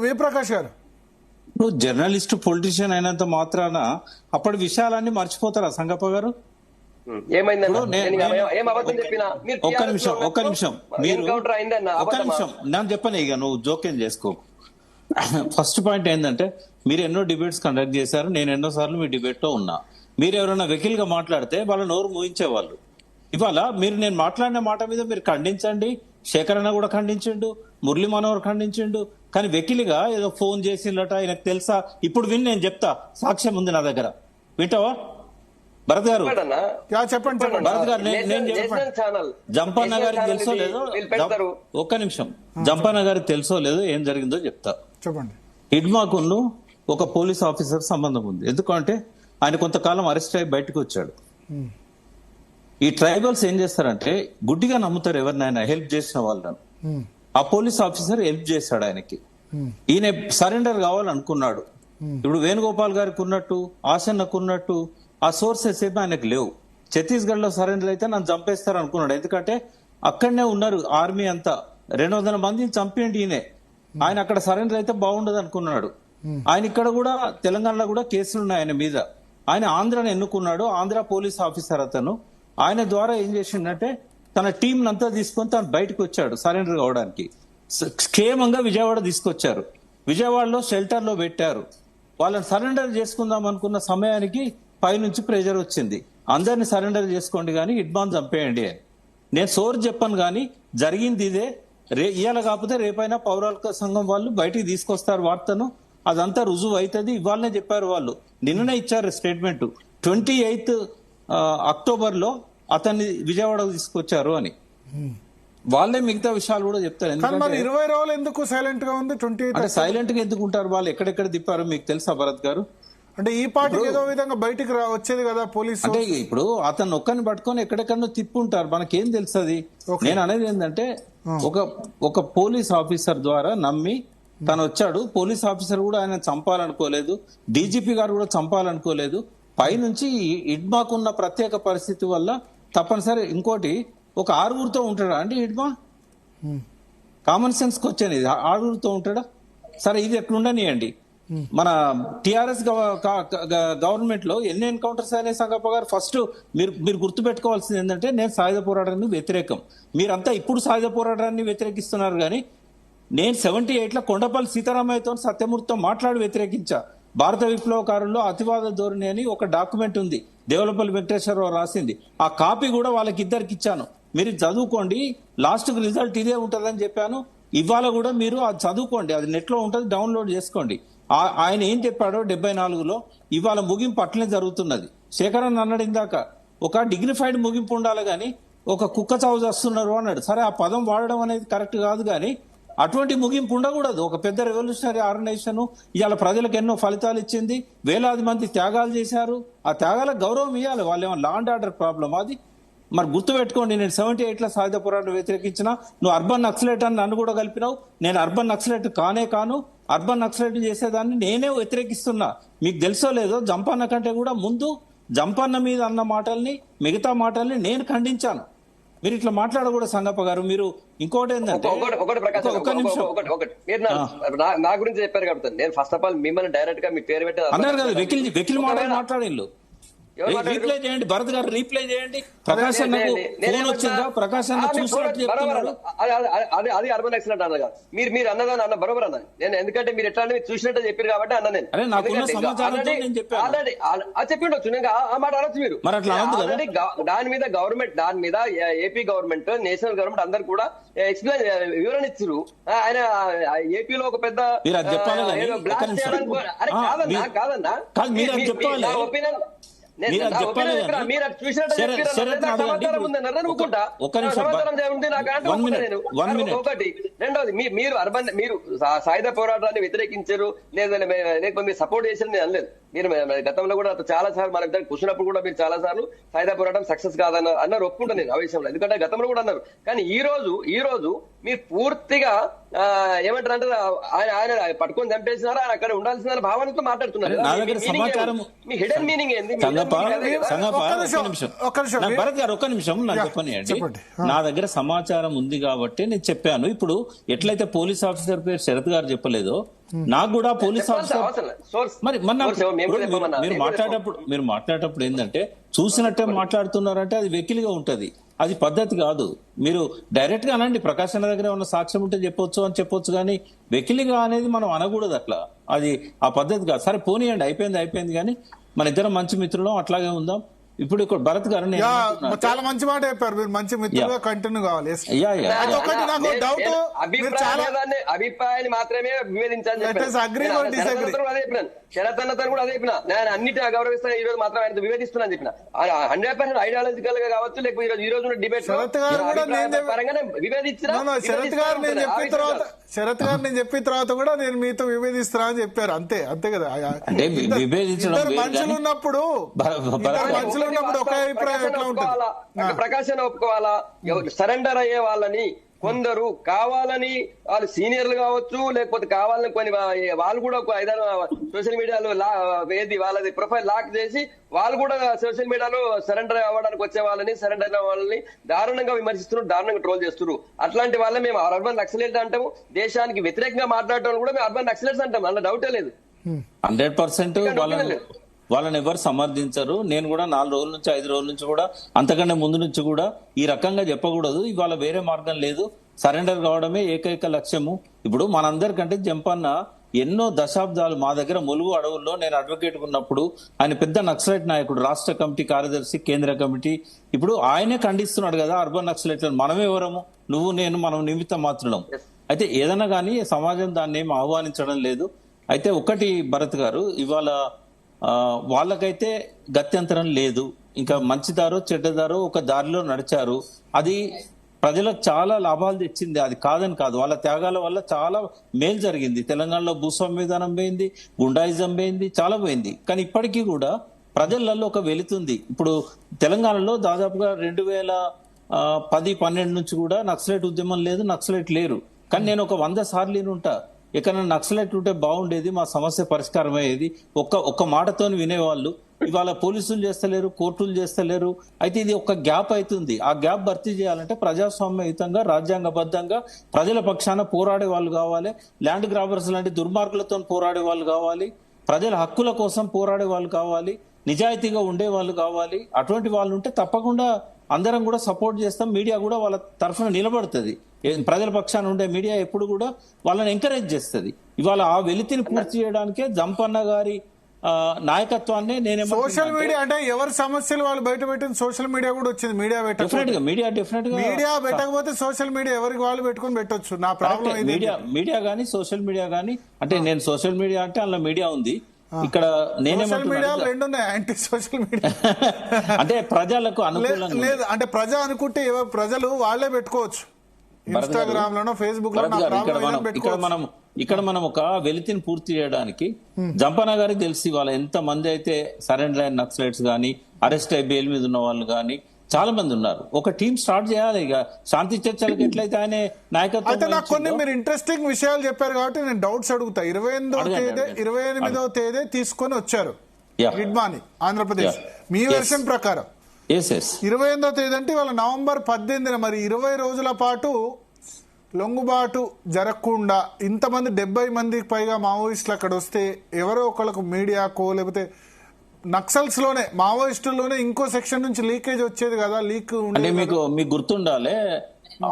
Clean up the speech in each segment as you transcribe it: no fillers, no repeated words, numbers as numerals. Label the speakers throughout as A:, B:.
A: వి ప్రకాష్ గారు,
B: ఇప్పుడు journalist politician అయినంత మాత్రాన అప్పటి విషయాలన్నీ మర్చిపోతారా సంగప్ప గారు? ఒక్క నిమిషం నేను చెప్పను, ఇక నువ్వు జోక్యం చేసుకో. ఫస్ట్ పాయింట్ ఏంటంటే, మీరు ఎన్నో డిబేట్స్ కండక్ట్ చేశారు, నేను ఎన్నోసార్లు మీ డిబేట్ లో ఉన్నా. మీరు ఎవరైనా వెకిల్ గా మాట్లాడితే వాళ్ళ నోరు మూయించేవాళ్ళు. ఇవాళ మీరు నేను మాట్లాడిన మాట మీద మీరు ఖండించండి, శేఖర్ అన్న కూడా ఖండించిండు, మురళీ మనోహర్ ఖండించిండు, కానీ వెకిలిగా ఏదో ఫోన్ చేసిందట ఆయనకు తెలుసా, ఇప్పుడు విని నేను చెప్తా, సాక్ష్యం ఉంది నా దగ్గర, వింటావా భరత్ గారు?
A: చెప్పండి
B: భరత్ గారు, జంపన్న గారికి తెలుసో లేదో, ఒక్క నిమిషం, జంపన్న గారికి తెలుసో లేదో ఏం జరిగిందో చెప్తా.
A: చెప్పండి.
B: హిడ్మాకును ఒక పోలీస్ ఆఫీసర్ సంబంధం ఉంది, ఎందుకంటే ఆయన కొంతకాలం అరెస్ట్ అయ్యి బయటకు వచ్చాడు. ఈ ట్రైబల్స్ ఏం చేస్తారంటే గుడ్డిగా నమ్ముతారు ఎవరినైనా హెల్ప్ చేసిన వాళ్ళని. ఆ పోలీస్ ఆఫీసర్ హెల్ప్ చేశాడు ఆయనకి, ఈయన సరెండర్ కావాలనుకున్నాడు. ఇప్పుడు వేణుగోపాల్ గారికి ఉన్నట్టు, ఆశన్నకు ఉన్నట్టు ఆ సోర్సెస్ ఏమీ ఆయనకు లేవు. ఛత్తీస్గఢ్ లో సరెండర్ అయితే నన్ను చంపేస్తారు అనుకున్నాడు, ఎందుకంటే అక్కడనే ఉన్నారు ఆర్మీ అంతా, 200 మందిని చంపేయండి ఈయనే, ఆయన అక్కడ సరెండర్ అయితే బాగుండదు అనుకున్నాడు. ఆయన ఇక్కడ కూడా తెలంగాణలో కూడా కేసులు ఉన్నాయి ఆయన మీద. ఆయన ఆంధ్రాని ఎన్నుకున్నాడు, ఆంధ్ర పోలీస్ ఆఫీసర్ అతను. ఆయన ద్వారా ఏం చేసిండంటే తన టీం అంతా తీసుకొని తను బయటకు వచ్చాడు సరెండర్ కావడానికి. క్షేమంగా విజయవాడ తీసుకొచ్చారు, విజయవాడలో షెల్టర్ లో పెట్టారు. వాళ్ళని సరెండర్ చేసుకుందాం అనుకున్న సమయానికి పైనుంచి ప్రెజర్ వచ్చింది, అందరిని సరెండర్ చేసుకోండి కానీ హిడ్మాన్ చంపేయండి అని. నేను సోర్ చెప్పాను కానీ జరిగింది ఇదే. ఇవాళ కాకపోతే రేపైనా పౌరాలిక సంఘం వాళ్ళు బయటికి తీసుకొస్తారు వార్తను, అదంతా రుజువు అవుతుంది. ఇవాళనే చెప్పారు వాళ్ళు, నిన్ననే ఇచ్చారు స్టేట్మెంట్, 28 అక్టోబర్ లో అతన్ని విజయవాడకు తీసుకొచ్చారు అని. వాళ్ళే మిగతా విషయాలు కూడా చెప్తారు.
A: 20 రోజులు ఎందుకు సైలెంట్ గా ఉంది? 28
B: సైలెంట్ గా ఎందుకు ఉంటారు వాళ్ళు? ఎక్కడెక్కడ తిప్పారో మీకు తెలుసా భరత్ గారు?
A: అంటే ఈ పార్టీ ఏదో విధంగా బయటికి వచ్చేది కదా పోలీసు.
B: అంటే ఇప్పుడు అతను ఒక్కరిని పట్టుకొని ఎక్కడెక్కడో తిప్పుంటారు, మనకేం తెలుస్తుంది? నేను అనేది ఏంటంటే ఒక పోలీస్ ఆఫీసర్ ద్వారా నమ్మి తను వచ్చాడు. పోలీస్ ఆఫీసర్ కూడా ఆయన చంపాలనుకోలేదు, డీజీపీ గారు కూడా చంపాలనుకోలేదు. పైనుంచి హిడ్మాకున్న ప్రత్యేక పరిస్థితి వల్ల తప్పనిసరి. ఇంకోటి, ఒక 6గురితో ఉంటాడా అండి హిడ్మా? కామన్ సెన్స్ కి వచ్చాను, ఇది 6గురితో ఉంటాడా? సరే, ఇది ఎట్లుండనియండి. మన టిఆర్ఎస్ గవర్నమెంట్ లో ఎన్ని ఎన్కౌంటర్స్ అయినాయి సంగప్ప గారు? ఫస్ట్ మీరు గుర్తుపెట్టుకోవాల్సింది ఏంటంటే, నేను సాయుధ పోరాటానికి వ్యతిరేకం, మీరంతా ఇప్పుడు సాయుధ పోరాటాన్ని వ్యతిరేకిస్తున్నారు. కానీ నేను 78లో కొండపల్లి సీతారామయ్యతో సత్యమూర్తితో మాట్లాడి వ్యతిరేకించా. భారత విప్లవకారుల్లో అతివాద ధోరణి అని ఒక డాక్యుమెంట్ ఉంది, దేవులపల్లి వెంకటేశ్వరరావు రాసింది. ఆ కాపీ కూడా వాళ్ళకి ఇద్దరికి ఇచ్చాను, మీరు చదువుకోండి, లాస్ట్ కి రిజల్ట్ ఇదే ఉంటుందని చెప్పాను. ఇవాళ కూడా మీరు అది చదువుకోండి, అది నెట్ లో ఉంటుంది, డౌన్లోడ్ చేసుకోండి. ఆయన ఏం చెప్పాడో 74లో, ఇవాళ ముగింపు అట్లనే జరుగుతున్నది. శేఖరన్ అన్నాడు ఇందాక, ఒక డిగ్నిఫైడ్ ముగింపు ఉండాలి కానీ ఒక కుక్క చావు చేస్తున్నారు అన్నాడు. సరే, ఆ పదం వాడడం అనేది కరెక్ట్ కాదు, కానీ అటువంటి ముగింపు ఉండకూడదు. ఒక పెద్ద రెవల్యూషనరీ ఆర్గనైజేషన్ ఇవాళ ప్రజలకు ఎన్నో ఫలితాలు ఇచ్చింది, వేలాది మంది త్యాగాలు చేశారు, ఆ త్యాగాలకు గౌరవం ఇవ్వాలి. వాళ్ళు ఏమన్నా లా అండ్ ఆర్డర్ ప్రాబ్లం అది? మరి గుర్తుపెట్టుకోండి, నేను 78లో సాయుధ పోరాటం వ్యతిరేకించిన, నువ్వు అర్బన్ నక్సలైట్ అని నన్ను కూడా కలిపినావు. నేను అర్బన్ నక్సలైట్ కాను, అర్బన్ నక్సలైట్ చేసేదాన్ని నేనే వ్యతిరేకిస్తున్నా. మీకు తెలుసో లేదో, జంపన్న కంటే కూడా ముందు జంపన్న మీద అన్న మాటల్ని, మిగతా మాటల్ని నేను ఖండించాను. మీరు ఇట్లా మాట్లాడకూడదు సంగప్ప గారు. మీరు ఇంకోటి ఏంటంటే,
C: నా గురించి చెప్పారు కాబట్టి నేను ఫస్ట్ ఆఫ్ ఆల్ మిమ్మల్ని డైరెక్ట్ గా మీ పేరు పెట్టి
B: అన్నారు కదా, వెకిల్ మాట్లాడిల్లు. రీప్లై చేయండి భరత్ గారు, రీప్లై చేయండి. ప్రకాశ్ అన్నకు ఫోన్ వచ్చిందా? ప్రకాశ్ అన్న చూసినట్టు చెప్తున్నారు.
C: అది అర్బన్ యాక్సిడెంట్ అన్న కాదు, మీరు అన్నదాన్ని అన్న బరోబర్ అన్న. నేను ఎందుకంటే మీరు ఎట్లా మీరు చూసినట్టు చెప్పారు కాబట్టి అన్న. నేను చెప్పిండొచ్చు, నేను ఆ మాట అనొచ్చు మీరు. దాని మీద ఏపీ గవర్నమెంట్, నేషనల్ గవర్నమెంట్ అందరు కూడా ఎక్స్ప్లెయిన్ వివరణ ఇచ్చారు. ఆయన ఏపీలో ఒక పెద్ద బ్లాస్ట్ చేయడానికి కాదన్నా ఒపీనియన్ ఒకటి. రెండోది, మీరు సాయుధ పోరాటాన్ని వ్యతిరేకించారు లేకపోతే మీరు సపోర్ట్ చేశారు నేను అనలేదు. మీరు గతంలో కూడా చాలా సార్లు మన ఇద్దరు కూర్చున్నప్పుడు కూడా మీరు చాలా సార్లు సాయుధ పోరాటం సక్సెస్ కాదన్న అన్నారు, ఒప్పుకుంటాను నేను ఆ విషయంలో, ఎందుకంటే గతంలో కూడా అన్నారు. కానీ ఈ రోజు మీరు పూర్తిగా ఏమంటారు అంటే ఆయన పట్టుకొని చంపేసినారా, ఆయన అక్కడ ఉండాల్సిన భావనతో మాట్లాడుతున్నారు. మీ హిడెన్ మీనింగ్ ఏంది?
B: భరత్ గారు ఒక్క నిమిషం నాకు చెప్పనియండి. నా దగ్గర సమాచారం ఉంది కాబట్టి నేను చెప్పాను. ఇప్పుడు ఎట్లయితే పోలీస్ ఆఫీసర్ పేరు శరత్ గారు చెప్పలేదో, నాకు కూడా పోలీస్ ఆఫీసర్ మరి మీరు మాట్లాడేటప్పుడు ఏంటంటే చూసినట్టే మాట్లాడుతున్నారంటే అది వెకిలిగా ఉంటది, అది పద్ధతి కాదు. మీరు డైరెక్ట్ గా అనండి, ప్రకాశ్ అన్న దగ్గర ఉన్న సాక్ష్యం ఉంటే చెప్పొచ్చు కానీ వెకిలిగా అనేది మనం అనకూడదు. అట్లా అది ఆ పద్ధతి కాదు. సరే పోనీయండి, అయిపోయింది కానీ మన ఇద్దరం మంచి మిత్రులం, అట్లాగే ఉందాం. ఇప్పుడు ఇక్కడ భరత్ గారు
A: చాలా మంచి మాట చెప్పారు, మీరు మంచి మిత్రులుగా కంటిన్యూ కావాలి.
C: అభిప్రాయాన్ని మాత్రమే వివేదించాలని శరతన్నతో కూడా అదే చెప్పిన, నేను అన్నిటి గౌరవిస్తాను, ఈ రోజు మాత్రం ఆయన వివేదిస్తున్నా చెప్పిన 100% ఐడియాలజికల్ గా కావచ్చు, లేకపోతే ఈ రోజు డిబేట్ పరంగానే వివేదించిన.
A: శరత్ గారు నేను చెప్పిన తర్వాత కూడా నేను మీతో విభేదిస్తున్నా అని చెప్పారు, అంతే కదా. మనుషులు ఉన్నప్పుడు ఒక అభిప్రాయం ఎట్లా ఉంటుంది?
C: ప్రకాశాన్ని ఒప్పుకోవాలా? సరెండర్ అయ్యే వాళ్ళని కొందరు కావాలని, వాళ్ళు సీనియర్లు కావచ్చు, లేకపోతే కావాలని కొన్ని వాళ్ళు కూడా ఒక 5 సోషల్ మీడియాలో వాళ్ళది ప్రొఫైల్ లాక్ చేసి వాళ్ళు కూడా సోషల్ మీడియాలో సరెండర్ అవ్వడానికి వచ్చే వాళ్ళని, సరెండర్ వాళ్ళని దారుణంగా విమర్శిస్తున్నారు, దారుణంగా ట్రోల్ చేస్తున్నారు. అట్లాంటి వాళ్ళే మేము అర్బన్ నక్సలైట్ అంటాము. దేశానికి వ్యతిరేకంగా మాట్లాడటం కూడా మేము అర్బన్ నక్సలైట్స్ అంటాం, అందులో డౌటే లేదు.
B: 100% వాళ్ళని ఎవరు సమర్థించరు. నేను కూడా 4 రోజుల నుంచి 5 రోజుల నుంచి కూడా అంతకంటే ముందు నుంచి కూడా ఈ రకంగా చెప్పకూడదు. ఇవాళ వేరే మార్గం లేదు, సరెండర్ కావడమే ఏకైక లక్ష్యము. ఇప్పుడు మనందరికంటే జంపన్న ఎన్నో దశాబ్దాలు మా దగ్గర ములుగు అడవుల్లో నేను అడ్వకేట్ ఉన్నప్పుడు ఆయన పెద్ద నక్సలైట్ నాయకుడు, రాష్ట్ర కమిటీ కార్యదర్శి, కేంద్ర కమిటీ. ఇప్పుడు ఆయనే ఖండిస్తున్నాడు కదా అర్బన్ నక్సలైట్లను. మనమే ఎవరము, నువ్వు నేను, మనం నిమిత్త మాత్రం. అయితే ఏదైనా కానీ సమాజం దాన్ని ఏమి ఆహ్వానించడం లేదు. అయితే ఒకటి భరత్ గారు, ఇవాళ వాళ్ళకైతే గత్యంతరం లేదు. ఇంకా మంచిదారో చెడ్డదారో ఒక దారిలో నడిచారు. అది ప్రజలకు చాలా లాభాలు తెచ్చింది, అది కాదని కాదు. వాళ్ళ త్యాగాల వల్ల చాలా మేలు జరిగింది. తెలంగాణలో భూస్వామ్య విధానం పోయింది, గుండాయిజం పోయింది, చాలా పోయింది. కానీ ఇప్పటికీ కూడా ప్రజలలో ఒక వెళుతుంది. ఇప్పుడు తెలంగాణలో దాదాపుగా 2010-12 నుంచి కూడా నక్సలైట్ ఉద్యమం లేదు, నక్సలైట్ లేరు. కానీ నేను ఒక 100 సార్లు ఉంటా, ఎక్కడ నక్సలైట్ ఉంటే బాగుండేది, మా సమస్య పరిష్కారం అయ్యేది. ఒక్క మాటతో వినేవాళ్ళు. ఇవాళ పోలీసులు చేస్తలేరు, కోర్టులు చేస్తలేరు. అయితే ఇది ఒక గ్యాప్ అవుతుంది. ఆ గ్యాప్ భర్తీ చేయాలంటే ప్రజాస్వామ్యయుతంగా, రాజ్యాంగబద్ధంగా ప్రజల పక్షాన పోరాడే వాళ్ళు కావాలి. ల్యాండ్ గ్రాబర్స్ లాంటి దుర్మార్గులతో పోరాడే వాళ్ళు కావాలి. ప్రజల హక్కుల కోసం పోరాడే వాళ్ళు కావాలి. నిజాయితీగా ఉండే వాళ్ళు కావాలి. అటువంటి వాళ్ళు ఉంటే తప్పకుండా అందరం కూడా సపోర్ట్ చేస్తాం. మీడియా కూడా వాళ్ళ తరఫున నిలబడుతుంది. ప్రజల పక్షాన ఉండే మీడియా ఎప్పుడు కూడా వాళ్ళని ఎంకరేజ్ చేస్తుంది. ఇవాళ ఆ వెలితిని పూర్తి చేయడానికే జంపన్న గారి నాయకత్వాన్ని నేనే.
A: సోషల్ మీడియా అంటే ఎవరి సమస్యలు వాళ్ళు బయట పెట్టింది సోషల్ మీడియా కూడా వచ్చింది. మీడియా పెట్టకపోతే సోషల్ మీడియా ఎవరికి వాళ్ళు పెట్టుకుని పెట్టొచ్చు. నా ప్రాబ్లం
B: మీడియా గానీ సోషల్ మీడియా గానీ, అంటే నేను సోషల్ మీడియా అంటే అందులో మీడియా ఉంది. ఇక్కడ
A: యాంటీ సోషల్ మీడియా
B: అంటే ప్రజలకు అనుకూలంగా
A: లేదు. అంటే ప్రజా అనుకుంటే ప్రజలు వాళ్ళే పెట్టుకోవచ్చు, ఇన్స్టాగ్రామ్ లోనో ఫేస్బుక్ లో.
B: ఇక్కడ మనం ఒక వెలితిని పూర్తి చేయడానికి జంపన్న గారికి తెలిసి వాళ్ళ ఎంత మంది అయితే సరెండర్ అయిన నక్సలైట్స్ గానీ, అరెస్ట్ అయి బెయిల్ మీద ఉన్న వాళ్ళు గానీ చాలా మంది ఉన్నారు. ఒక టీం స్టార్ట్ చేయాలి. ఇక శాంతి చర్చలకు ఎట్లయితే ఆయన నాయకత్వం.
A: అయితే నాకు కొన్ని మీరు ఇంట్రెస్టింగ్ విషయాలు చెప్పారు కాబట్టి నేను డౌట్స్ అడుగుతా. 28వ తేదీ తీసుకొని వచ్చారు హిడ్మాని ఆంధ్రప్రదేశ్. మీ వెర్షన్ ప్రకారం 28వ తేదీ అంటే వాళ్ళ నవంబర్ 18న మరి 20 రోజుల పాటు లొంగుబాటు జరగకుండా ఇంతమంది 70 మందికి పైగా మావోయిస్టులు అక్కడ వస్తే ఎవరో ఒకళ్ళకు మీడియాకో లేకపోతే నక్సల్స్ లోనే మావోయిస్టుల్లోనే ఇంకో సెక్షన్ నుంచి లీకేజ్ వచ్చేది కదా. లీక్
B: అంటే మీకు గుర్తుండాలి,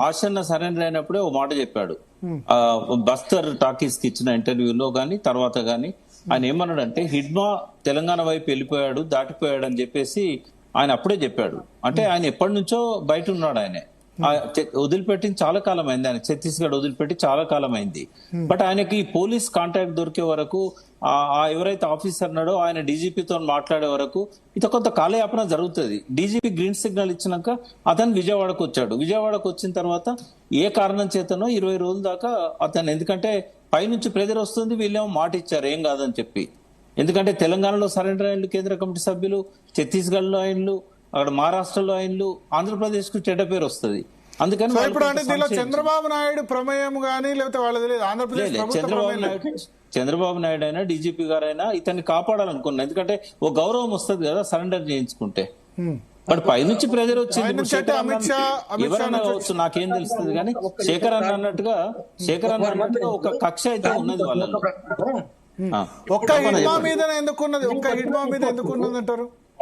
B: ఆసన్న సరెండర్ అయినప్పుడే ఓ మాట చెప్పాడు. బస్తర్ టాకీస్ కి ఇచ్చిన ఇంటర్వ్యూలో గానీ తర్వాత గానీ ఆయన ఏమన్నాడంటే హిడ్మా తెలంగాణ వైపు వెళ్ళిపోయాడు, దాటిపోయాడు అని చెప్పేసి ఆయన అప్పుడే చెప్పాడు. అంటే ఆయన ఎప్పటి నుంచో బయట ఉన్నాడు. ఆయన వదిలిపెట్టి చాలా కాలం అయింది, ఆయన ఛత్తీస్గఢ్ వదిలిపెట్టి చాలా కాలం అయింది. బట్ ఆయనకి పోలీస్ కాంటాక్ట్ దొరికే వరకు, ఎవరైతే ఆఫీసర్ ఉన్నాడో ఆయన డీజీపీతో మాట్లాడే వరకు ఇది కొంత కాలయాపన జరుగుతుంది. డీజీపీ గ్రీన్ సిగ్నల్ ఇచ్చినాక అతను విజయవాడకు వచ్చాడు. విజయవాడకు వచ్చిన తర్వాత ఏ కారణం చేతనో 20 రోజుల దాకా అతను, ఎందుకంటే పైనుంచి ప్రెజర్ వస్తుంది, వీళ్ళేమో మాట ఇచ్చారు ఏం కాదని చెప్పి. ఎందుకంటే తెలంగాణలో సరెండర్ అయిన కేంద్ర కమిటీ సభ్యులు, ఛత్తీస్గఢ్ లో అయినలు, అక్కడ మహారాష్ట్రలో అయినలు, ఆంధ్రప్రదేశ్ కు చెడ్డ పేరు వస్తుంది. అందుకని
A: ఇప్పుడు అంటే దీనిలో చంద్రబాబు నాయుడు ప్రమేయం గానీ లేకపోతే వాళ్ళది లేదు, ఆంధ్రప్రదేశ్
B: చంద్రబాబు నాయుడు అయినా డీజీపీ గారైనా ఇతన్ని కాపాడాలనుకున్నా. ఎందుకంటే ఓ గౌరవం వస్తుంది కదా సరెండర్ చేయించుకుంటే. బట్ పైనుంచి ప్రెజర్ వచ్చింది. ఎవరన్నా కావచ్చు, నాకేం తెలుస్తుంది కానీ శేఖర్ అన్న అన్నట్టుగా ఒక కక్ష అయితే ఉన్నది వాళ్ళలో.
A: ఒక్క హిడ్మా మీద ఎందుకున్నది, ఒక్క హిడ్మా మీద ఎందుకున్నది అంటారు?